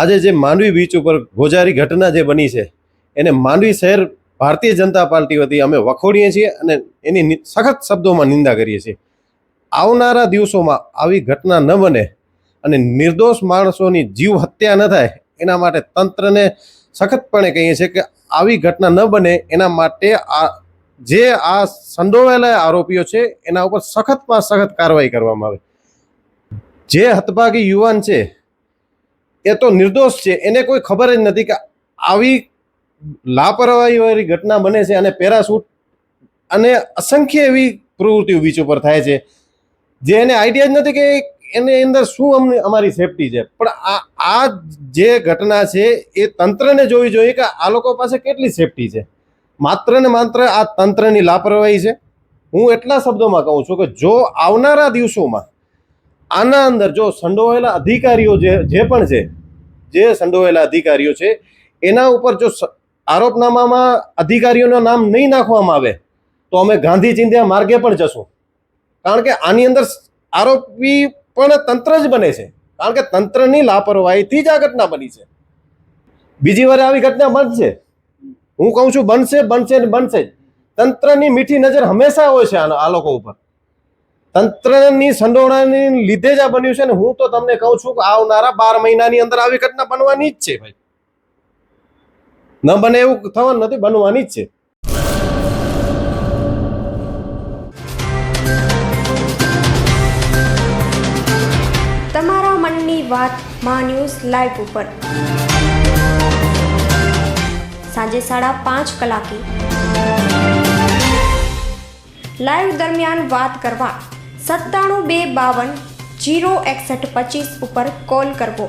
આજે જે માંડવી બીચ ઉપર ગોઝારી ઘટના જે બની છે એને માંડવી શહેર ભારતીય જનતા પાર્ટી વતી અમે વખોડીએ છીએ અને એની સખત શબ્દોમાં નિંદા કરીએ છીએ. આવનારા દિવસોમાં આવી ઘટના ન બને અને નિર્દોષ માણસોની જીવ હત્યા ન થાય એના માટે તંત્રને સખતપણે કહીએ છીએ કે આવી ઘટના ન બને એના માટે આ સંડોવાયેલા આરોપીઓ છે એના ઉપર સખતમાં સખત કાર્યવાહી કરવામાં આવે. જે હતભાગી યુવાન છે એ તો નિર્દોષ છે, એને કોઈ ખબર જ નથી કે આવી લાપરવાહીવાળી ઘટના બને છે અને પેરાશૂટ અને અસંખ્ય એવી પ્રવૃત્તિઓ બીચ ઉપર થાય છે જે એને આઈડિયા જ નથી કે એની અંદર શું અમારી સેફટી છે. પણ આ જે ઘટના છે એ તંત્રને જોવી જોઈએ કે આ લોકો પાસે કેટલી સેફટી છે. માત્ર ને માત્ર આ તંત્રની લાપરવાહી છે. હું એટલા શબ્દોમાં કહું છું કે જો આવનારા દિવસોમાં આના અંદર જો સંડોવાયેલા અધિકારીઓ જે પણ છે, જે સંડોવાયેલા અધિકારીઓ છે એના ઉપર જો આરોપનામામાં અધિકારીઓના નામ નહીં નાખવામાં આવે તો અમે ગાંધી ચિંધ્યા માર્ગે પણ જશું. કારણ કે આની અંદર આરોપી પણ તંત્ર જ બને છે, કારણ કે તંત્રની લાપરવાહીથી જ આ ઘટના બની છે. બીજી વાર આવી ઘટના બનશે, હું કહું છું બનશે ને બનશે જ. તંત્રની મીઠી નજર હંમેશા હોય છે આ લોકો ઉપર. તંત્રની સંડોવણીને લીધે જ આ બન્યું છે ને હું તો તમને કહું છું કે આવનારા 12 મહિનાની અંદર આવી ઘટના બનવાની જ છે ભાઈ. ન બને એવું થવાનું નથી, બનવાની જ છે. તમારા મનની વાત માં ન્યૂઝ લાઈવ ઉપર સાંજે 5:30 કલાકે લાઈવ દરમિયાન વાત કરવા 97 252 06125 ઉપર કોલ કરવો.